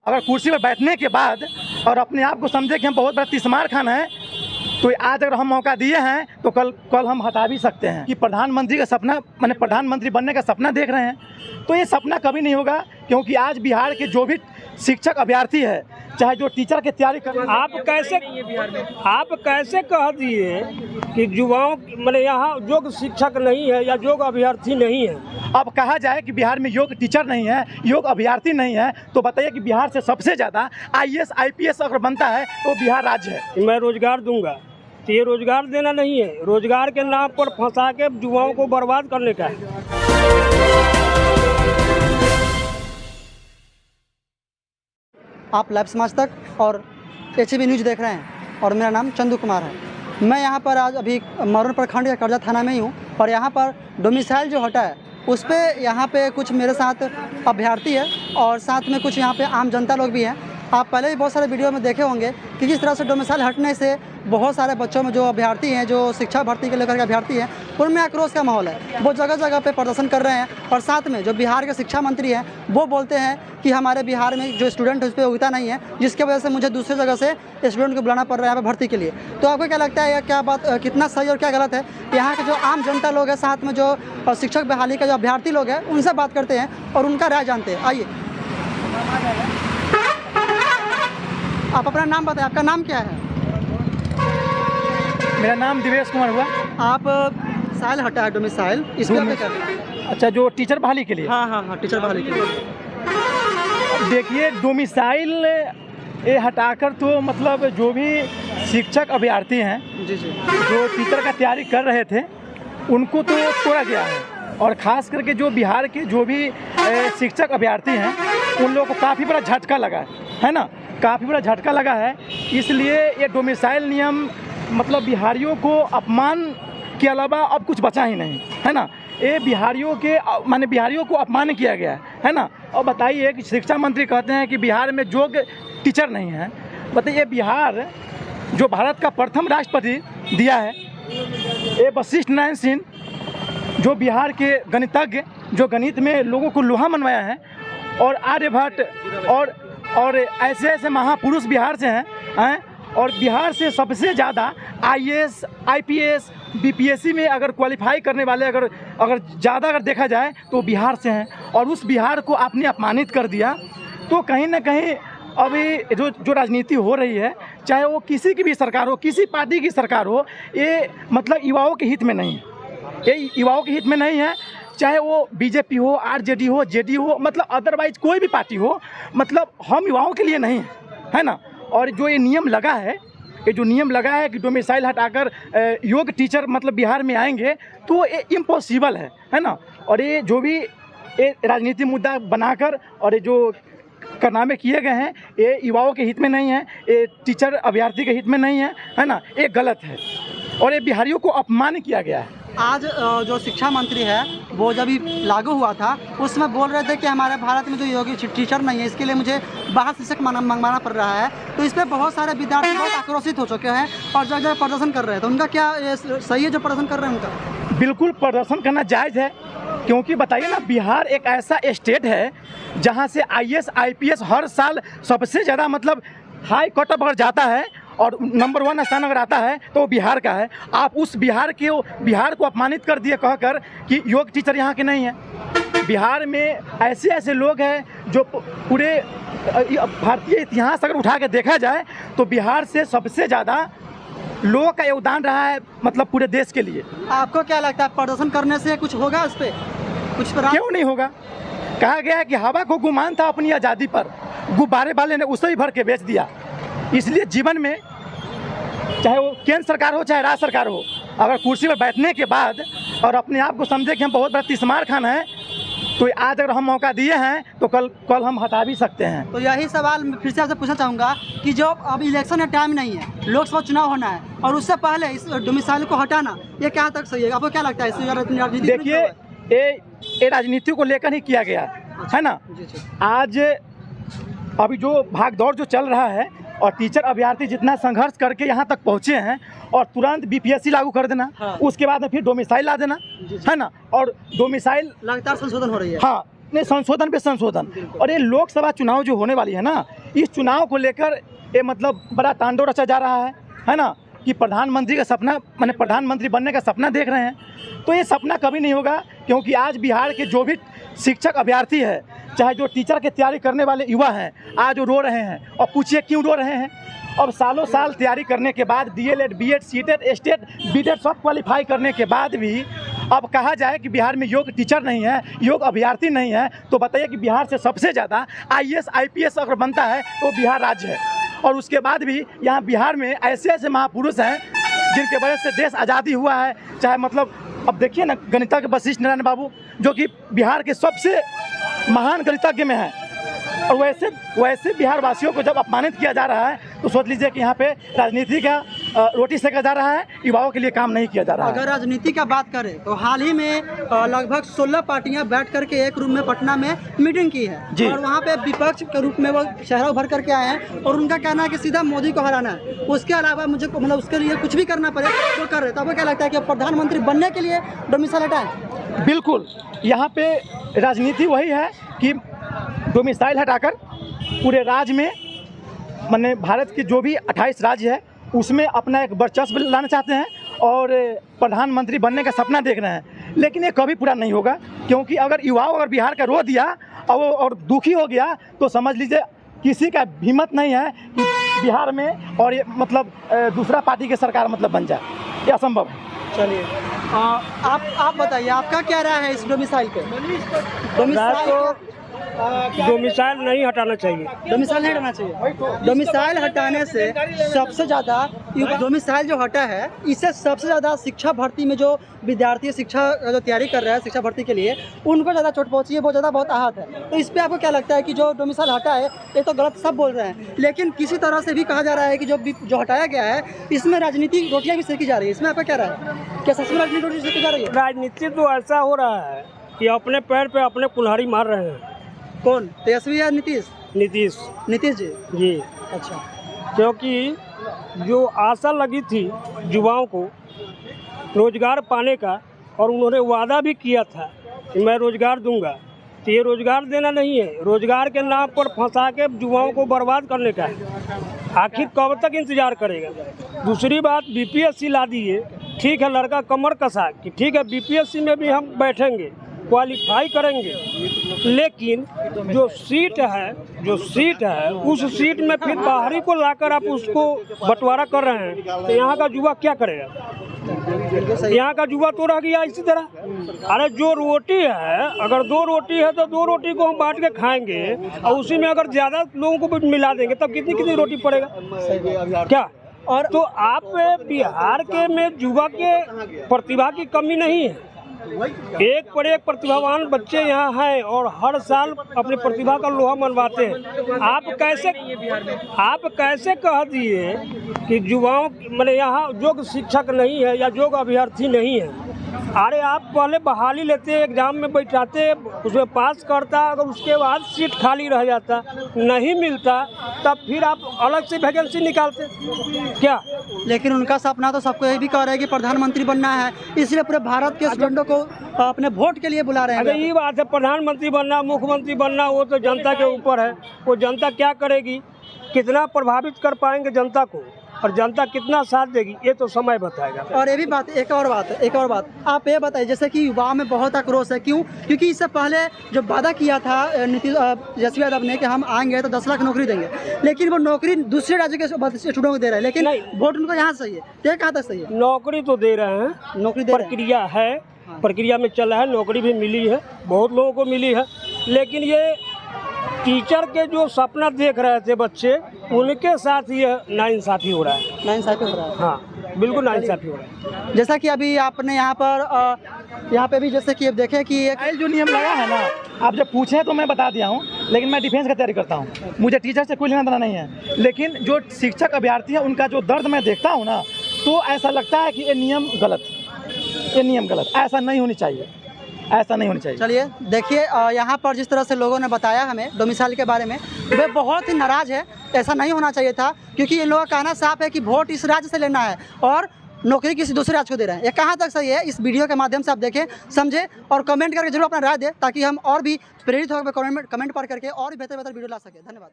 अगर कुर्सी पर बैठने के बाद और अपने आप को समझे कि हम बहुत बड़ा तिस्मार खान हैं, तो आज अगर हम मौका दिए हैं तो कल हम हटा भी सकते हैं। कि प्रधानमंत्री का सपना, मैंने प्रधानमंत्री बनने का सपना देख रहे हैं, तो ये सपना कभी नहीं होगा। क्योंकि आज बिहार के जो भी शिक्षक अभ्यर्थी है, चाहे जो टीचर की तैयारी कर, आप कैसे कह दिए कि युवाओं मैंने यहाँ योग्य शिक्षक नहीं है या योग्य अभ्यर्थी नहीं है? अब कहा जाए कि बिहार में योग्य टीचर नहीं है, योग्य अभ्यर्थी नहीं है, तो बताइए कि बिहार से सबसे ज़्यादा IAS IPS अगर बनता है तो बिहार राज्य है। मैं रोजगार दूंगा, तो ये रोजगार देना नहीं है, रोजगार के नाम पर फंसा के युवाओं को बर्बाद करने का है। आप लाइव समाज तक और HAB न्यूज़ देख रहे हैं और मेरा नाम चंदू कुमार है। मैं यहाँ पर आज अभी मरोन प्रखंड या करजा थाना में ही हूँ और यहाँ पर डोमिसाइल जो हटा है उस पर यहाँ पे कुछ मेरे साथ अभ्यर्थी है और साथ में कुछ यहाँ पे आम जनता लोग भी हैं। आप पहले भी बहुत सारे वीडियो में देखे होंगे कि किस तरह से डोमिसाइल हटने से बहुत सारे बच्चों में जो अभ्यर्थी हैं, जो शिक्षा भर्ती के लेकर के अभ्यर्थी हैं, उनमें आक्रोश का माहौल है। वो जगह जगह पे प्रदर्शन कर रहे हैं और साथ में जो बिहार के शिक्षा मंत्री हैं वो बोलते हैं कि हमारे बिहार में जो स्टूडेंट है उस पर योग्यता नहीं है, जिसकी वजह से मुझे दूसरी जगह से स्टूडेंट को बुलाना पड़ रहा है यहाँ पर भर्ती के लिए। तो आपको क्या लगता है, क्या बात कितना सही और क्या गलत है? यहाँ के जो आम जनता लोग हैं, साथ में जो शिक्षक बहाली का जो अभ्यर्थी लोग हैं, उनसे बात करते हैं और उनका राय जानते हैं। आइए, आप अपना नाम बताएं, आपका नाम क्या है? मेरा नाम दिवेश कुमार हुआ। आप साइल हटा है डोमिसाइल, इस पर क्या कर रहे हैं? अच्छा, जो टीचर बहाली के लिए? हाँ, टीचर बहाली के लिए। देखिए, डोमिसाइल ये हटाकर तो मतलब जो भी शिक्षक अभ्यर्थी हैं, जी, जो टीचर का तैयारी कर रहे थे, उनको तो तोड़ा गया है। और ख़ास करके जो बिहार के जो भी शिक्षक अभ्यर्थी हैं, उन लोगों को काफ़ी बड़ा झटका लगा है ना, काफ़ी बड़ा झटका लगा है। इसलिए ये डोमिसाइल नियम मतलब बिहारियों को अपमान के अलावा अब कुछ बचा ही नहीं है ना। ये बिहारियों को अपमान किया गया है ना। और बताइए कि शिक्षा मंत्री कहते हैं कि बिहार में योग्य टीचर नहीं है। बताइए, बिहार जो भारत का प्रथम राष्ट्रपति दिया है, ये वशिष्ठ नारायण सिंह, जो बिहार के गणितज्ञ, जो गणित में लोगों को लोहा मनवाया है, और आर्यभट्ट और ऐसे महापुरुष बिहार से हैं। और बिहार से सबसे ज़्यादा IAS IPS BPSC में अगर क्वालिफाई करने वाले अगर ज़्यादा अगर देखा जाए तो बिहार से हैं। और उस बिहार को आपने अपमानित कर दिया, तो कहीं ना कहीं अभी जो राजनीति हो रही है, चाहे वो किसी की भी सरकार हो, किसी पार्टी की सरकार हो, ये मतलब युवाओं के हित में नहीं है। ये युवाओं के हित में नहीं है, चाहे वो BJP हो, RJD हो, JD हो, मतलब अदरवाइज कोई भी पार्टी हो, मतलब हम युवाओं के लिए नहीं है ना। और जो ये नियम लगा है, कि डोमिसाइल हटाकर योग्य टीचर मतलब बिहार में आएंगे, तो ये इम्पॉसिबल है ना। और ये जो भी ये राजनीतिक मुद्दा बनाकर और ये जो कारनामे किए गए हैं, ये युवाओं के हित में नहीं है, ये टीचर अभ्यर्थी के हित में नहीं है ना। ये गलत है और ये बिहारियों को अपमान किया गया है। आज जो शिक्षा मंत्री है वो जब लागू हुआ था, उसमें बोल रहे थे कि हमारे भारत में जो योग्य टीचर नहीं है, इसके लिए मुझे बाहर शिक्षक मंगवाना पड़ रहा है। तो इस पर बहुत सारे विद्यार्थी बहुत आक्रोशित हो चुके हैं और जगह जगह प्रदर्शन कर रहे हैं। तो उनका क्या ये सही है जो प्रदर्शन कर रहे हैं? उनका बिल्कुल प्रदर्शन करना जायज़ है, क्योंकि बताइए ना, बिहार एक ऐसा स्टेट है जहाँ से IAS IPS हर साल सबसे ज़्यादा मतलब हाई कट ऑफ अगर जाता है और नंबर 1 स्थान अगर आता है तो बिहार का है। आप उस बिहार को अपमानित कर दिए कहकर कि योग्य टीचर यहाँ के नहीं है। बिहार में ऐसे लोग हैं जो पूरे भारतीय इतिहास अगर उठा के देखा जाए तो बिहार से सबसे ज़्यादा लोगों का योगदान रहा है, मतलब पूरे देश के लिए। आपको क्या लगता है, प्रदर्शन करने से कुछ होगा? इस पर कुछ क्यों नहीं होगा? कहा गया है कि हवा को गुमान था अपनी आज़ादी पर, गुब्बारे वाले ने उसे ही भर के बेच दिया। इसलिए जीवन में चाहे वो केंद्र सरकार हो चाहे राज्य सरकार हो, अगर कुर्सी पर बैठने के बाद और अपने आप को समझे कि हम बहुत बड़ा तिस्मार खान हैं, तो आज अगर हम मौका दिए हैं तो कल हम हटा भी सकते हैं। तो यही सवाल मैं फिर से आपसे पूछना चाहूँगा कि जो अब इलेक्शन का टाइम नहीं है, लोकसभा चुनाव होना है और उससे पहले इस डोमिसाइल को हटाना, ये क्या तक सही है? आपको क्या लगता है? देखिए, ये राजनीति को लेकर ही किया गया है ना। आज अभी जो भागदौड़ जो चल रहा है और टीचर अभ्यर्थी जितना संघर्ष करके यहाँ तक पहुँचे हैं और तुरंत BPSC लागू कर देना, उसके बाद में फिर डोमिसाइल ला देना, है ना। और डोमिसाइल लगातार संशोधन हो रही है। हाँ, ने संशोधन पे संशोधन। और ये लोकसभा चुनाव जो होने वाली है ना, इस चुनाव को लेकर ये मतलब बड़ा तांडव रचा जा रहा है ना, कि प्रधानमंत्री का सपना, माने प्रधानमंत्री बनने का सपना देख रहे हैं। तो ये सपना कभी नहीं होगा, क्योंकि आज बिहार के जो भी शिक्षक अभ्यर्थी है, चाहे जो टीचर की तैयारी करने वाले युवा हैं, आज वो रो रहे हैं। और पूछिए क्यों रो रहे हैं। अब सालों साल तैयारी करने के बाद DLED, BEd, CTET, state, BTET सब क्वालिफाई करने के बाद भी अब कहा जाए कि बिहार में योग्य टीचर नहीं है, योग्य अभ्यर्थी नहीं है, तो बताइए कि बिहार से सबसे ज़्यादा IAS, IPS अगर बनता है तो बिहार राज्य है। और उसके बाद भी यहाँ बिहार में ऐसे ऐसे महापुरुष हैं जिनके वजह से देश आज़ादी हुआ है। चाहे मतलब अब देखिए ना, गणितज्ञ वशिष्ठ नारायण बाबू जो कि बिहार के सबसे महान गणितज्ञ में हैं, और वैसे बिहार वासियों को जब अपमानित किया जा रहा है तो सोच लीजिए कि यहाँ पे राजनीति का रोटी सेका जा रहा है, युवाओं के लिए काम नहीं किया जा रहा है। अगर राजनीति का बात करें तो हाल ही में लगभग 16 पार्टियां बैठ करके एक रूम में पटना में मीटिंग की है, और वहाँ पे विपक्ष के रूप में वो चेहरा उभर करके आए हैं, और उनका कहना है कि सीधा मोदी को हराना है, उसके अलावा मुझे मतलब उसके लिए कुछ भी करना पड़े तो कर रहे। तो आपको क्या लगता है कि प्रधानमंत्री बनने के लिए डोमिसाइल हटाएं? बिल्कुल, यहाँ पे राजनीति वही है कि डोमिसाइल हटाकर पूरे राज्य में, माने भारत के जो भी 28 राज्य है उसमें अपना एक वर्चस्व लाना चाहते हैं और प्रधानमंत्री बनने का सपना देख रहे हैं। लेकिन ये कभी पूरा नहीं होगा, क्योंकि अगर युवाओं अगर बिहार का रो दिया और दुखी हो गया तो समझ लीजिए किसी का हिम्मत नहीं है कि बिहार में और ये मतलब दूसरा पार्टी की सरकार मतलब बन जाए, ये असंभव है। चलिए आप बताइए, आपका क्या राय है इस डोमिसाइल पे? डोमिसाइल नहीं हटाना चाहिए। डोमिसाइल नहीं हटाना चाहिए। डोमिसाइल हटाने से सबसे ज़्यादा, डोमिसाइल जो हटा है इससे सबसे ज़्यादा शिक्षा भर्ती में जो विद्यार्थी शिक्षा जो तैयारी कर रहा है शिक्षा भर्ती के लिए, उनको ज़्यादा चोट पहुँची है, बहुत ज़्यादा बहुत आहत है। तो इस पर आपको क्या लगता है कि जो डोमिसाइल हटा है, ये तो गलत सब बोल रहे हैं, लेकिन किसी तरह से भी कहा जा रहा है कि जो हटाया गया है इसमें राजनीतिक रोटियाँ भी सेकी जा रही है, इसमें आपका क्या राय है? क्या सच में राजनीतिक रोटी सेकी जा रही है? राजनीति तो ऐसा हो रहा है कि अपने पैर पे अपने कुल्हाड़ी मार रहे हैं। कौन, तेजस्वी या नीतीश? नीतीश जी। अच्छा, क्योंकि जो आशा लगी थी युवाओं को रोजगार पाने का, और उन्होंने वादा भी किया था कि मैं रोजगार दूंगा, तो ये रोजगार देना नहीं है, रोजगार के नाम पर फंसा के युवाओं को बर्बाद करने का है। आखिर कब तक इंतजार करेगा? दूसरी बात, BPSC ला दिए, ठीक है, लड़का कमर कसा कि ठीक है BPSC में भी हम बैठेंगे, क्वालिफाई करेंगे, लेकिन जो सीट है उस सीट में फिर बाहरी को लाकर आप उसको बंटवारा कर रहे हैं, तो यहाँ का युवा क्या करेगा? यहाँ का युवा तो रह गया इसी तरह। अरे जो रोटी है, अगर 2 रोटी है तो 2 रोटी को हम बांट के खाएंगे, और उसी में अगर ज़्यादा लोगों को भी मिला देंगे तब कितनी रोटी पड़ेगा क्या? और तो आप बिहार के में युवा के प्रतिभा की कमी नहीं है, एक पर एक प्रतिभावान बच्चे यहाँ हैं और हर साल अपनी प्रतिभा का लोहा मनवाते हैं। आप कैसे कह दिए कि युवाओं मैंने यहाँ योग्य शिक्षक नहीं है या योग्य अभ्यर्थी नहीं है? अरे आप पहले बहाली लेते, एग्जाम में बैठाते, उसमें पास करता, अगर उसके बाद सीट खाली रह जाता, नहीं मिलता, तब फिर आप अलग से वैकेंसी निकालते क्या? लेकिन उनका सपना तो सबको यही भी कह रहे हैं कि प्रधानमंत्री बनना है, इसलिए पूरे भारत के स्टूडेंटों को अपने वोट के लिए बुला रहे हैं। अगर ये बात है, प्रधानमंत्री बनना, मुख्यमंत्री बनना, वो तो जनता के ऊपर है। वो जनता क्या करेगी, कितना प्रभावित कर पाएंगे जनता को, और जनता कितना साथ देगी, ये तो समय बताएगा। और ये भी बात, एक और बात आप ये बताइए, जैसे कि युवाओं में बहुत आक्रोश है, क्यों? क्योंकि इससे पहले जो वादा किया था तेजस्वी यादव ने कि हम आएंगे तो 10 लाख नौकरी देंगे, लेकिन वो नौकरी दूसरे राज्य के स्टूडेंटों को दे रहे हैं, लेकिन वोट उनको यहाँ सही है, ये कहाँ तक सही है? नौकरी तो दे रहे हैं, नौकरी दे प्रक्रिया है, प्रक्रिया में चल रहा है, नौकरी भी मिली है, बहुत लोगों को मिली है, लेकिन ये टीचर के जो सपना देख रहे थे बच्चे, उनके साथ ये नाइंसाफ़ी हो रहा है। नाइंसाफ़ी हो रहा है, हाँ बिल्कुल नाइंसाफ़ी हो रहा है। जैसा कि अभी आपने यहाँ पे भी जैसे कि अब देखें कि एक जो नियम लगा है ना, आप जब पूछें तो मैं बता दिया हूँ, लेकिन मैं डिफेंस की तैयारी करता हूँ, मुझे टीचर से कोई लेना देना नहीं है। लेकिन जो शिक्षक अभ्यर्थी है उनका जो दर्द मैं देखता हूँ ना, तो ऐसा लगता है कि ये नियम गलत, ऐसा नहीं होनी चाहिए, ऐसा नहीं होनी चाहिए। चलिए देखिए, यहाँ पर जिस तरह से लोगों ने बताया हमें डोमिसाइल के बारे में, वे बहुत ही नाराज़ है। ऐसा नहीं होना चाहिए था, क्योंकि इन लोगों का कहना साफ है कि वोट इस राज्य से लेना है, और नौकरी किसी दूसरे राज्य को दे रहे हैं। ये कहाँ तक सही है, इस वीडियो के माध्यम से आप देखें, समझें और कमेंट करके जरूर अपना राय दें, ताकि हम और भी प्रेरित होकर कमेंट पढ़ करके और भी बेहतर वीडियो ला सकें। धन्यवाद।